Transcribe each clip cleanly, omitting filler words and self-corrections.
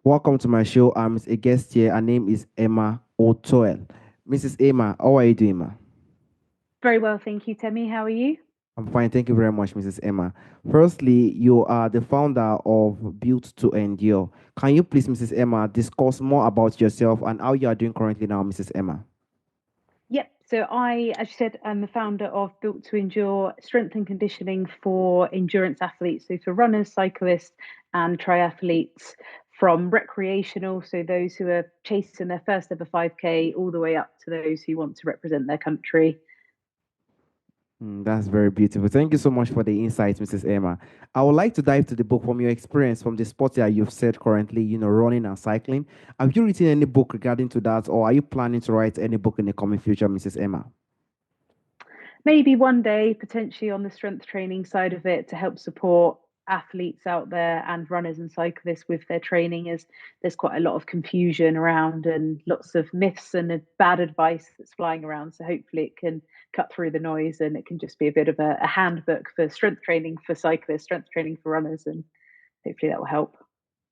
Welcome to my show. I'm a guest here. Her name is Emma O'Toole. Mrs. Emma, how are you doing, ma? Very well, thank you, Temi. How are you? I'm fine. Thank you very much, Mrs. Emma. Firstly, you are the founder of Built to Endure. Can you please, Mrs. Emma, discuss more about yourself and how you are doing currently now, Mrs. Emma? Yep. So as you said, I'm the founder of Built to Endure strength and conditioning for endurance athletes. So for runners, cyclists, and triathletes from recreational, so those who are chasing their first ever 5K, all the way up to those who want to represent their country. That's very beautiful. Thank you so much for the insights, Mrs. Emma. I would like to dive to the book from your experience from the sport that you've said currently, running and cycling. Have you written any book regarding to that, or are you planning to write any book in the coming future, Mrs. Emma? Maybe one day, potentially on the strength training side of it, to help support athletes out there and runners and cyclists with their training, as there's quite a lot of confusion around and lots of myths and bad advice that's flying around. So hopefully it can cut through the noise and it can just be a bit of a handbook for strength training for cyclists, strength training for runners, and hopefully that will help.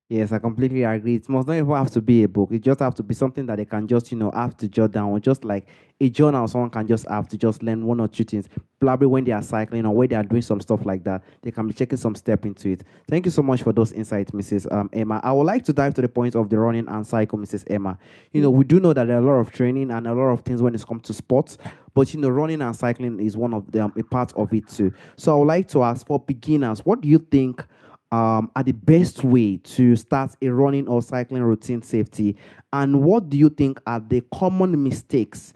Yes, I completely agree. It must not even have to be a book. It just have to be something that they can just, have to jot down, or just like a journal. Someone can just have to just learn one or two things. Probably when they are cycling or when they are doing some stuff like that, they can be checking some step into it. Thank you so much for those insights, Mrs. Emma. I would like to dive to the point of the running and cycle, Mrs. Emma. We do know that there are a lot of training and a lot of things when it comes to sports, but running and cycling is one of them, a part of it too. So I would like to ask for beginners, what do you think are the best way to start a running or cycling routine safety? And what do you think are the common mistakes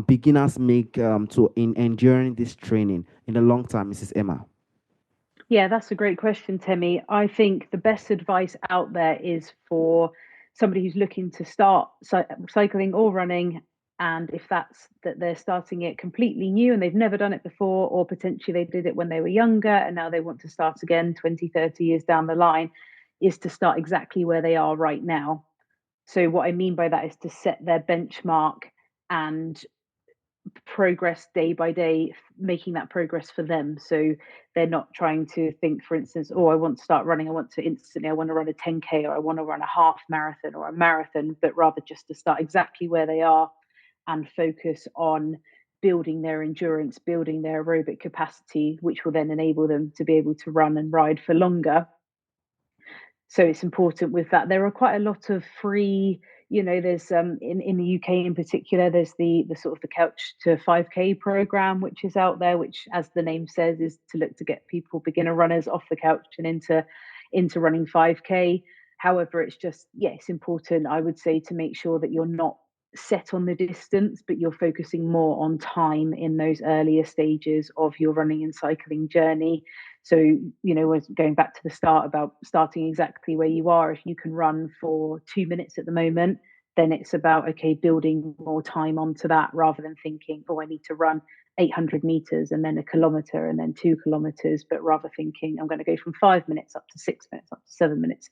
beginners make to in enduring this training in the long term, Mrs. Emma? Yeah, that's a great question, Temi. I think the best advice out there is for somebody who's looking to start cycling or running. And if that's that they're starting it completely new and they've never done it before, or potentially they did it when they were younger and now they want to start again 20, 30 years down the line, is to start exactly where they are right now. So, what I mean by that is to set their benchmark and progress day by day, making that progress for them. So they're not trying to think, for instance, oh, I want to start running, I want to run a 10K or I want to run a half marathon or a marathon, but rather just to start exactly where they are and focus on building their endurance, building their aerobic capacity, which will then enable them to be able to run and ride for longer. So it's important with that. There are quite a lot of free, there's in the UK in particular, there's the sort of the couch to 5K program, which is out there, which, as the name says, is to look to get people, beginner runners, off the couch and into running 5K. However, it's just, yeah, it's important, I would say, to make sure that you're not set on the distance, but you're focusing more on time in those earlier stages of your running and cycling journey. So, we're going back to the start about starting exactly where you are. If you can run for 2 minutes at the moment, then it's about, okay, building more time onto that rather than thinking, oh, I need to run 800 meters and then a kilometer and then 2 kilometers, but rather thinking, I'm going to go from 5 minutes up to 6 minutes, up to 7 minutes,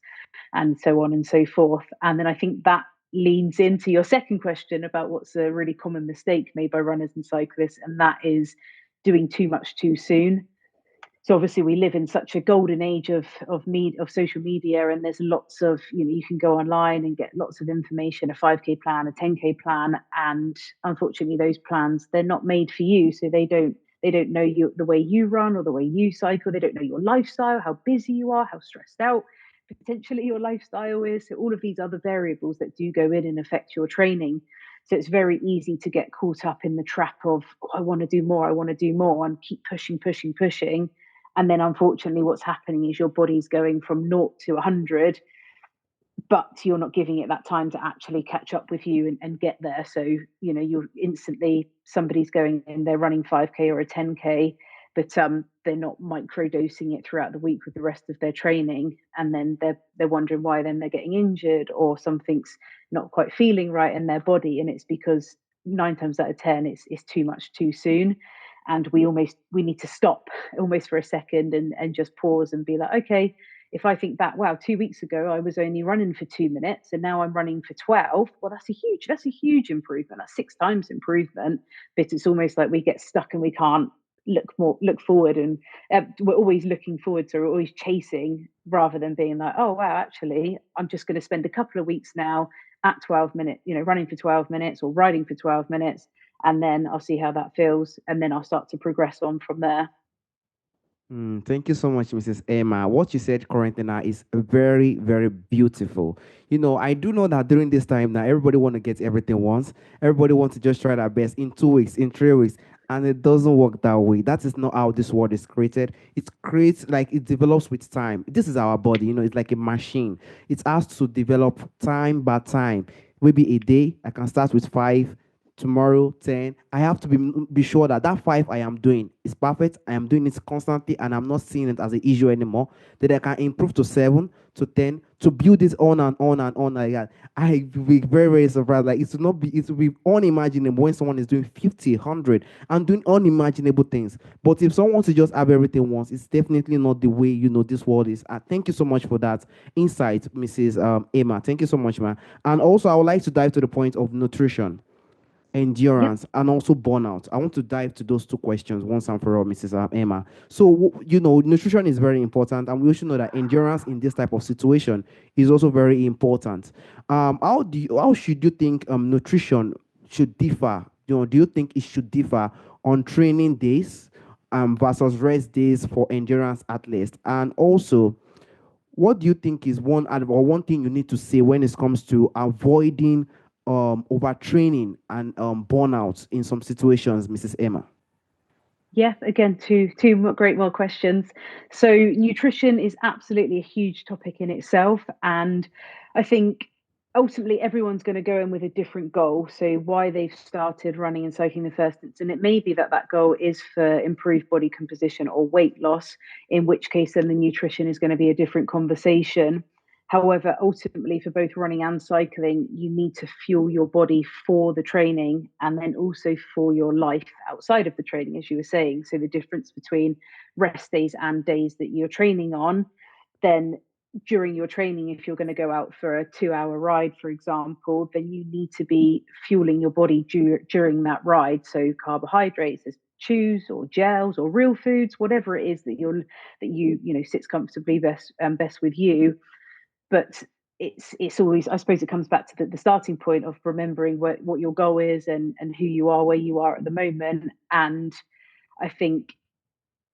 and so on and so forth. And then I think that leads into your second question about what's a really common mistake made by runners and cyclists, and that is doing too much too soon. So obviously we live in such a golden age of social media, and there's lots of, you can go online and get lots of information, a 5K plan, a 10K plan, and unfortunately those plans, they're not made for you. So they don't know you, the way you run or the way you cycle. They don't know your lifestyle, how busy you are, how stressed out potentially your lifestyle is. So all of these other variables that do go in and affect your training. So it's very easy to get caught up in the trap of, oh, I want to do more, I want to do more, and keep pushing, pushing, pushing. And then unfortunately, what's happening is your body's going from 0 to 100, but you're not giving it that time to actually catch up with you and get there. So, you're instantly, somebody's going and they're running 5K or a 10K, but they're not micro dosing it throughout the week with the rest of their training. And then they're wondering why then they're getting injured or something's not quite feeling right in their body. And it's because 9 times out of 10, it's too much too soon. And we need to stop almost for a second and just pause and be like, okay, if I think that, wow, 2 weeks ago I was only running for 2 minutes and now I'm running for 12, well, that's a huge improvement. That's 6 times improvement. But it's almost like we get stuck and we can't look forward, and we're always looking forward, so we're always chasing rather than being like, oh wow, actually I'm just going to spend a couple of weeks now at 12 minutes, running for 12 minutes or riding for 12 minutes, and then I'll see how that feels, and then I'll start to progress on from there. Thank you so much, Mrs. Emma. What you said currently now is very, very beautiful. I do know that during this time now, everybody want to get everything once. Everybody wants to just try their best in 2 weeks, in 3 weeks, and it doesn't work that way. That is not how this world is created. It creates like it develops with time. This is our body. It's like a machine. It has to develop time by time. Maybe a day, I can start with five, tomorrow 10. I have to be sure that that five I am doing is perfect. I am doing it constantly and I'm not seeing it as an issue anymore. That I can improve to 7 to 10 to build this on and on and on like that. I will be very, very surprised. Like it will be unimaginable when someone is doing 50, 100 and doing unimaginable things. But if someone wants to just have everything once, it's definitely not the way this world is. Thank you so much for that insight, Mrs. Emma. Thank you so much, man. And also I would like to dive to the point of nutrition, Yep. endurance, and also burnout. I want to dive to those two questions once and for all, Mrs. Emma. So, nutrition is very important, and we also know that endurance in this type of situation is also very important. How should you think nutrition should differ? Do you think it should differ on training days versus rest days for endurance athletes? And also, what do you think is one thing you need to say when it comes to avoiding overtraining and burnout in some situations, Mrs. Emma? Yeah, again, two great more questions. So nutrition is absolutely a huge topic in itself, and I think ultimately everyone's going to go in with a different goal. So why they've started running and cycling in the first instance, and it may be that that goal is for improved body composition or weight loss, in which case then the nutrition is going to be a different conversation. However, ultimately, for both running and cycling, you need to fuel your body for the training and then also for your life outside of the training, as you were saying. So, the difference between rest days and days that you're training on, then during your training, if you're going to go out for a 2 hour ride, for example, then you need to be fueling your body during that ride. So, carbohydrates, as chews or gels or real foods, whatever it is that sits comfortably best with you, but it's always, I suppose it comes back to the starting point of remembering what your goal is and who you are, where you are at the moment. And I think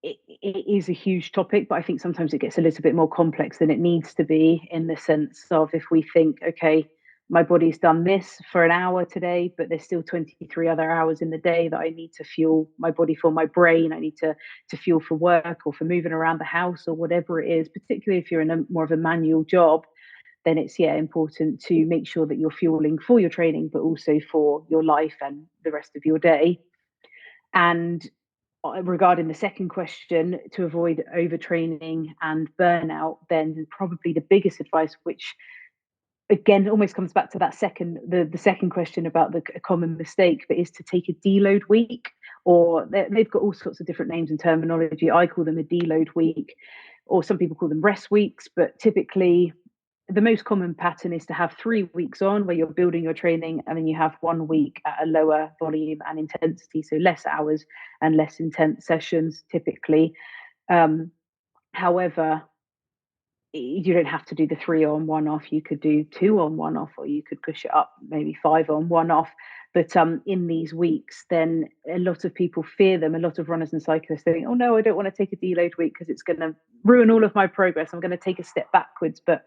it is a huge topic, but I think sometimes it gets a little bit more complex than it needs to be, in the sense of, if we think, okay, my body's done this for an hour today, but there's still 23 other hours in the day that I need to fuel my body for, my brain I need to fuel for work or for moving around the house or whatever it is, particularly if you're in a more of a manual job, then it's, yeah, important to make sure that you're fueling for your training, but also for your life and the rest of your day. And regarding the second question, to avoid overtraining and burnout, then probably the biggest advice, which again almost comes back to that the second question about the common mistake, but is to take a deload week, or they've got all sorts of different names and terminology. I call them a deload week, or some people call them rest weeks, but typically the most common pattern is to have 3 weeks on where you're building your training, and then you have 1 week at a lower volume and intensity, so less hours and less intense sessions typically. um, However, you don't have to do the 3 on 1 off. You could do 2 on 1 off, or you could push it up, maybe 5 on 1 off. But in these weeks, then a lot of people fear them. A lot of runners and cyclists think, "Oh no, I don't want to take a deload week because it's going to ruin all of my progress. I'm going to take a step backwards." But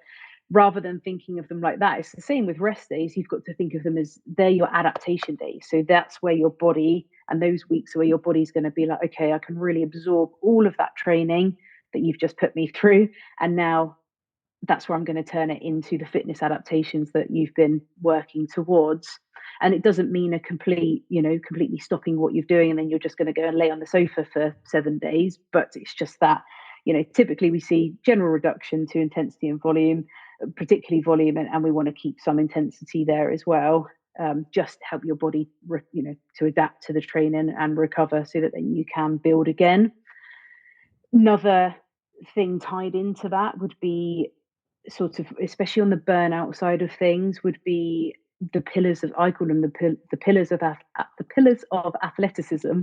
rather than thinking of them like that, it's the same with rest days. You've got to think of them as they're your adaptation days. So that's where your body, and those weeks are where your body's going to be like, okay, I can really absorb all of that training that you've just put me through, and now that's where I'm going to turn it into the fitness adaptations that you've been working towards. And it doesn't mean completely stopping what you're doing and then you're just going to go and lay on the sofa for 7 days. But it's just that, typically we see general reduction to intensity and volume, particularly volume, and we want to keep some intensity there as well. Just to help your body, to adapt to the training and recover so that then you can build again. Another thing tied into that would be, sort of, especially on the burnout side of things, would be the pillars of, I call them the pillars of the pillars of athleticism.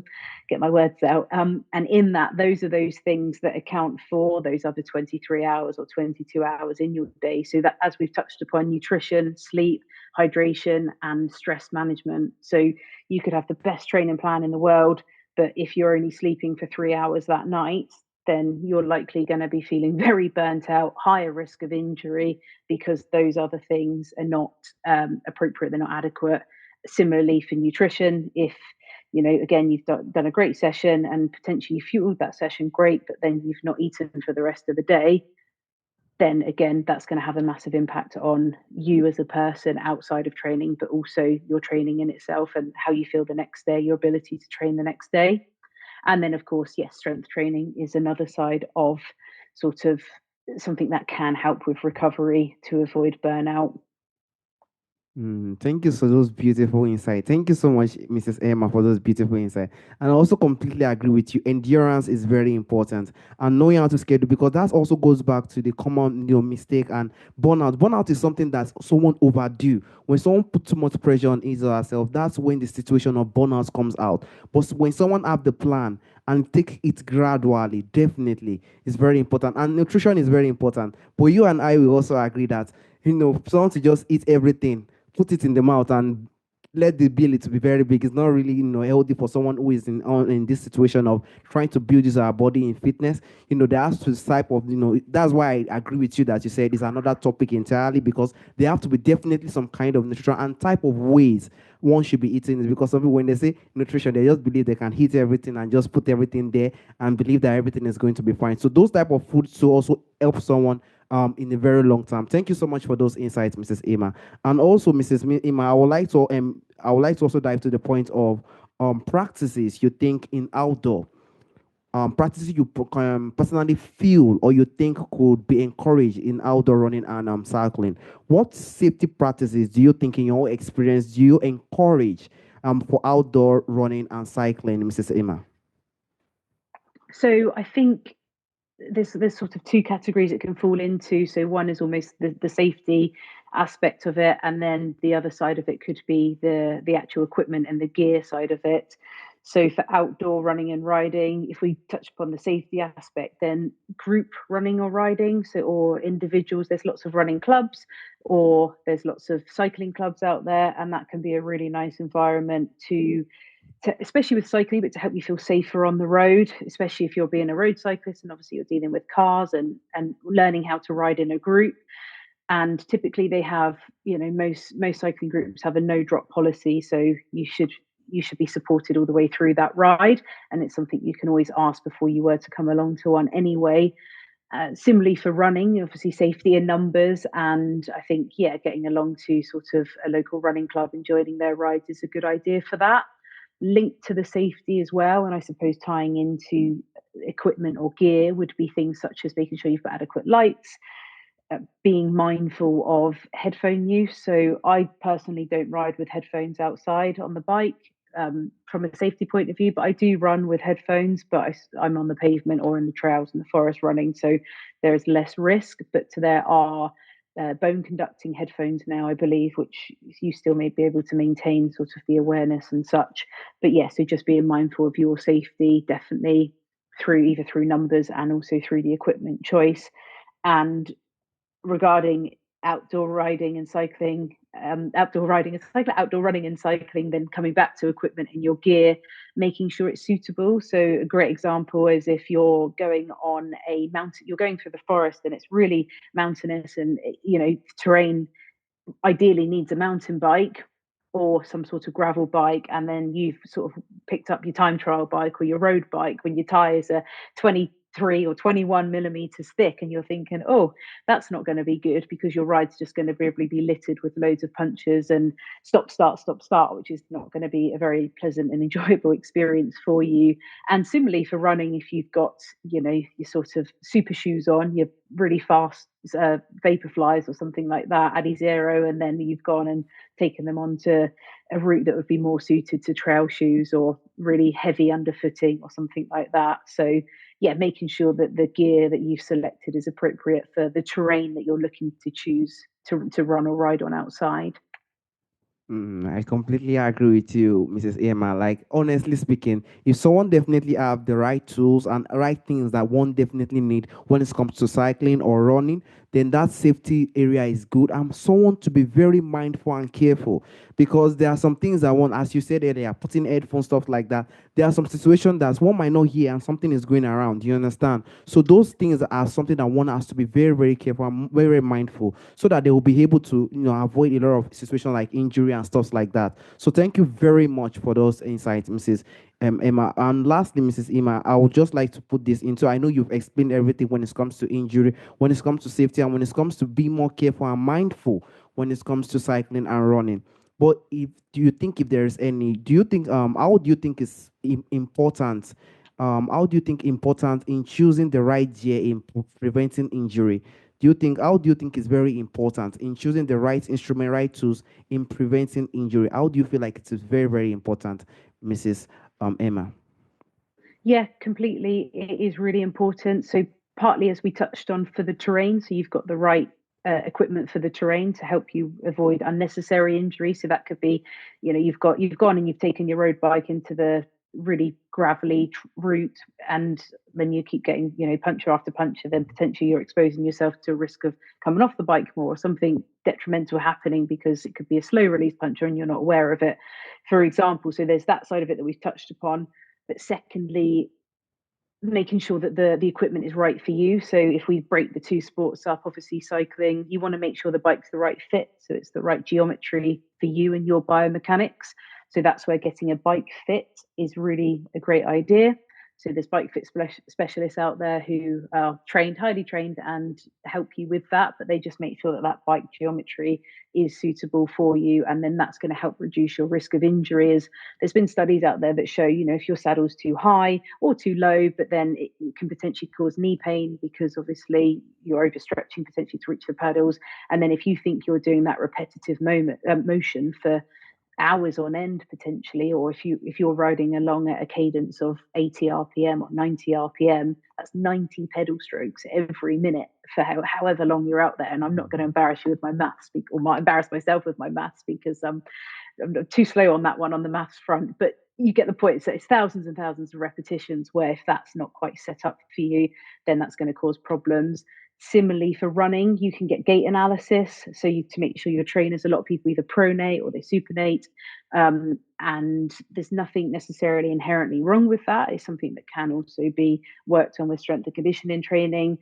Get my words out. And in that, those are those things that account for those other 23 hours or 22 hours in your day. So that, as we've touched upon, nutrition, sleep, hydration, and stress management. So you could have the best training plan in the world, but if you're only sleeping for 3 hours that night, then you're likely going to be feeling very burnt out, higher risk of injury, because those other things are not appropriate, they're not adequate. Similarly for nutrition, if again, you've done a great session and potentially fueled that session great, but then you've not eaten for the rest of the day, then again, that's going to have a massive impact on you as a person outside of training, but also your training in itself and how you feel the next day, your ability to train the next day. And then, of course, yes, strength training is another side of sort of something that can help with recovery to avoid burnout. Thank you for those beautiful insights. Thank you so much, Mrs. Emma, for those beautiful insights. And I also completely agree with you. Endurance is very important, and knowing how to schedule, because that also goes back to the common mistake and burnout. Burnout is something that someone overdo. When someone put too much pressure on his or herself, that's when the situation of burnout comes out. But when someone have the plan and take it gradually, definitely is very important. And nutrition is very important. But you and I will also agree that someone to just eat everything, put it in the mouth, and let the bill to be very big. It's not really healthy for someone who is in this situation of trying to build his body in fitness. There has to type of that's why I agree with you that you said it's another topic entirely, because there have to be definitely some kind of nutrition and type of ways one should be eating it. Because some people, when they say nutrition, they just believe they can eat everything and just put everything there and believe that everything is going to be fine. So those type of foods to also help someone in a very long term. Thank you so much for those insights, Mrs. Emma. And also, Mrs. Emma, I would like to also dive to the point of practices you think in outdoor, practices you personally feel or you think could be encouraged in outdoor running and cycling. What safety practices do you think, in your experience, do you encourage for outdoor running and cycling, Mrs. Emma? So I think there's sort of two categories it can fall into. So one is almost the safety aspect of it, and then the other side of it could be the actual equipment and the gear side of it. So for outdoor running and riding, if we touch upon the safety aspect, then group running or riding, so or individuals, there's lots of running clubs or there's lots of cycling clubs out there, and that can be a really nice environment especially with cycling, but to help you feel safer on the road, especially if you're being a road cyclist and obviously you're dealing with cars and learning how to ride in a group. And typically they have, most cycling groups have a no drop policy, so you should be supported all the way through that ride, and it's something you can always ask before you were to come along to one anyway. Similarly for running, obviously safety in numbers, and I think getting along to sort of a local running club and joining their rides is a good idea for that. Linked to the safety as well, and I suppose tying into equipment or gear would be things such as making sure you've got adequate lights, being mindful of headphone use. So I personally don't ride with headphones outside on the bike, from a safety point of view, but I do run with headphones, but I'm on the pavement or in the trails in the forest running, so there is less risk. But there are bone conducting headphones now, I believe, which you still may be able to maintain sort of the awareness and such. But yeah, so just being mindful of your safety, definitely through numbers and also through the equipment choice. And regarding outdoor riding and cycling, outdoor running and cycling, then coming back to equipment and your gear, making sure it's suitable. So a great example is if you're going on a mountain, you're going through the forest and it's really mountainous and terrain ideally needs a mountain bike or some sort of gravel bike, and then you've sort of picked up your time trial bike or your road bike when your tires are 23 or 21 millimeters thick, and you're thinking, oh, that's not going to be good because your ride's just going to probably be littered with loads of punches and stop start, which is not going to be a very pleasant and enjoyable experience for you. And similarly for running, if you've got your sort of super shoes on, your really fast Vaporflies or something like that, Adizero, and then you've gone and taken them onto a route that would be more suited to trail shoes or really heavy underfooting or something like that. So yeah, making sure that the gear that you've selected is appropriate for the terrain that you're looking to choose to run or ride on outside. I completely agree with you, Mrs. Emma. Like, honestly speaking, if someone definitely have the right tools and right things that one definitely need when it comes to cycling or running, then that safety area is good. And someone to be very mindful and careful, because there are some things that one, as you said earlier, putting headphones, stuff like that. There are some situations that one might not hear and something is going around. You understand? So those things are something that one has to be very, very careful and very, very mindful, so that they will be able to, avoid a lot of situations like injury and stuff like that. So thank you very much for those insights, Mrs. Emma. And lastly, Mrs. Emma, I would just like to put this into, I know you've explained everything when it comes to injury, when it comes to safety, and when it comes to be more careful and mindful when it comes to cycling and running. But if do you think, if there is any, do you think how do you think is important? How do you think important in choosing the right gear in preventing injury? Do you think, how do you think is very important in choosing the right instrument, right tools in preventing injury? How do you feel like it is very, very important, Mrs. Emma? Yeah, completely. It is really important. So, partly as we touched on for the terrain, so you've got the right equipment for the terrain to help you avoid unnecessary injury. So that could be, you've gone and you've taken your road bike into the really gravelly route, and then you keep getting, puncture after puncture. Then potentially you're exposing yourself to a risk of coming off the bike more, or something detrimental happening because it could be a slow release puncture and you're not aware of it, for example. So there's that side of it that we've touched upon. But secondly, making sure that the equipment is right for you. So if we break the two sports up, obviously cycling, you want to make sure the bike's the right fit, so it's the right geometry for you and your biomechanics. So that's where getting a bike fit is really a great idea. So there's bike fit specialists out there who are trained, highly trained, and help you with that. But they just make sure that that bike geometry is suitable for you, and then that's going to help reduce your risk of injury. As there's been studies out there that show, if your saddle's too high or too low, but then it can potentially cause knee pain because obviously you're overstretching potentially to reach the pedals. And then if you think you're doing that repetitive motion for hours on end potentially, or if you're riding along at a cadence of 80 rpm or 90 rpm, that's 90 pedal strokes every minute for however long you're out there. And I'm not going to embarrass you with my maths, or might embarrass myself with my maths, because I'm too slow on that one on the maths front, but you get the point. So it's thousands and thousands of repetitions, where if that's not quite set up for you, then that's going to cause problems. Similarly, for running, you can get gait analysis. So to make sure your trainers, a lot of people either pronate or they supinate. And there's nothing necessarily inherently wrong with that. It's something that can also be worked on with strength and conditioning training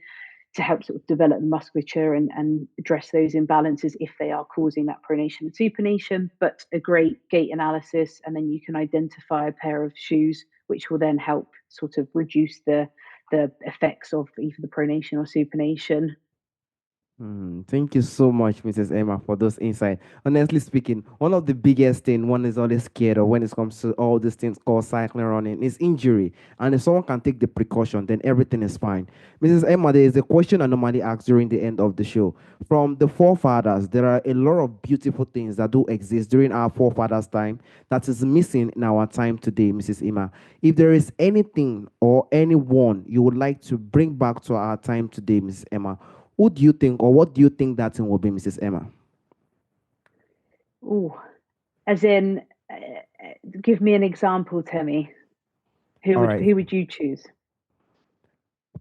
to help sort of develop the musculature and address those imbalances if they are causing that pronation and supination. But a great gait analysis, and then you can identify a pair of shoes which will then help sort of reduce the effects of either the pronation or supination. Thank you so much, Mrs. Emma, for those insights. Honestly speaking, one of the biggest thing one is always scared of when it comes to all these things called cycling running is injury. And if someone can take the precaution, then everything is fine. Mrs. Emma, there is a question I normally ask during the end of the show. From the forefathers, there are a lot of beautiful things that do exist during our forefathers' time that is missing in our time today, Mrs. Emma. If there is anything or anyone you would like to bring back to our time today, Mrs. Emma, who do you think, or what do you think that thing will be, Mrs. Emma? Oh, as in, give me an example, Timmy. Who All would right. who would you choose?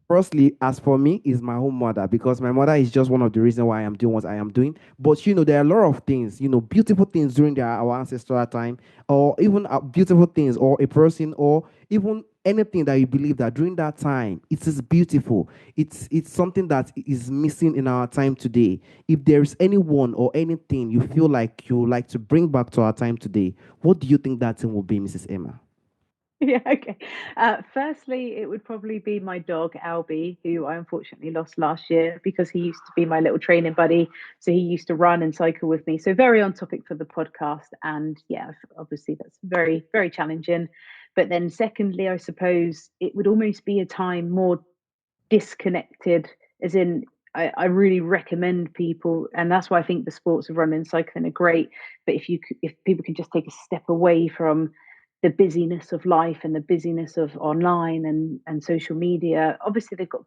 Firstly, as for me, is my own mother, because my mother is just one of the reasons why I am doing what I am doing. But there are a lot of things, beautiful things during our ancestral time, or even beautiful things, or a person, or even anything that you believe that during that time it is beautiful. It's something that is missing in our time today. If there is anyone or anything you feel like you would like to bring back to our time today, what do you think that thing will be, Mrs. Emma? Yeah, okay. Firstly, it would probably be my dog, Albie, who I unfortunately lost last year because he used to be my little training buddy. So he used to run and cycle with me. So very on topic for the podcast. And yeah, obviously that's very, very challenging. But then, secondly, I suppose it would almost be a time more disconnected, as in, I really recommend people, and that's why I think the sports of running and cycling are great. But if people can just take a step away from the busyness of life and the busyness of online and social media, obviously they've got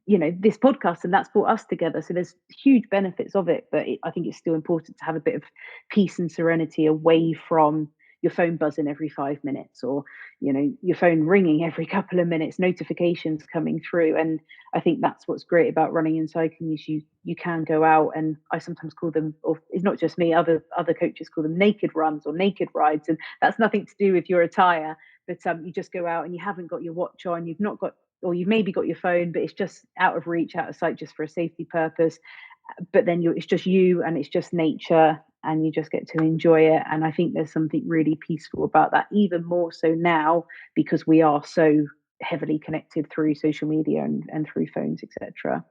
this podcast, and that's brought us together. So there's huge benefits of it, but I think it's still important to have a bit of peace and serenity away from your phone buzzing every 5 minutes, or your phone ringing every couple of minutes, notifications coming through. And I think that's what's great about running and cycling, is you can go out, and I sometimes call them, or it's not just me, other coaches call them naked runs or naked rides, and that's nothing to do with your attire. But you just go out and you haven't got your watch on, you've not got, or you've maybe got your phone, but it's just out of reach, out of sight, just for a safety purpose. But then it's just you, and it's just nature, and you just get to enjoy it. And I think there's something really peaceful about that, even more so now, because we are so heavily connected through social media and through phones, etc.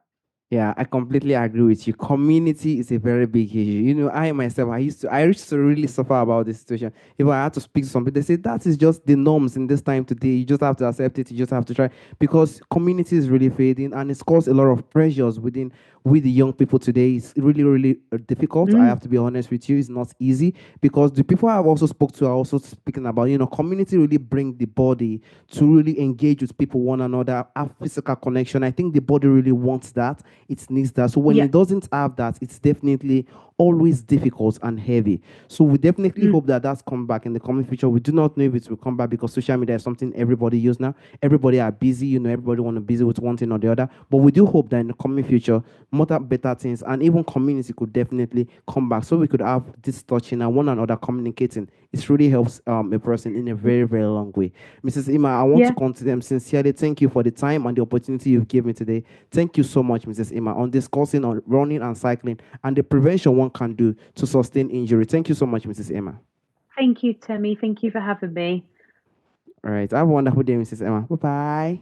Yeah, I completely agree with you. Community is a very big issue. I myself, I used to really suffer about this situation. If I had to speak to some people, they say that is just the norms in this time today. You just have to accept it. You just have to try, because community is really fading, and it's caused a lot of pressures with the young people today. It's really, really difficult. I Mm, have to be honest with you. It's not easy, because the people I've also spoke to are also speaking about, community really bring the body to really engage with people, one another, have physical connection. I think the body really wants that. It needs that. So when yeah. it doesn't have that, it's definitely always difficult and heavy. So we definitely Mm, hope that that's come back in the coming future. We do not know if it will come back, because social media is something everybody use now. Everybody are busy, everybody want to busy with one thing or the other. But we do hope that in the coming future, more better things, and even community could definitely come back, so we could have this touching and one another communicating. It really helps a person in a very, very long way. Mrs. Ima, I want to yeah. come to them sincerely. Thank you for the time and the opportunity you've given me today. Thank you so much, Mrs. Ima, on discussing on running and cycling and the prevention one can do to sustain injury. Thank you so much, Mrs. Emma. Thank you, Temi. Thank you for having me. All right. Have a wonderful day, Mrs. Emma. Bye bye.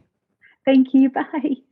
Thank you. Bye.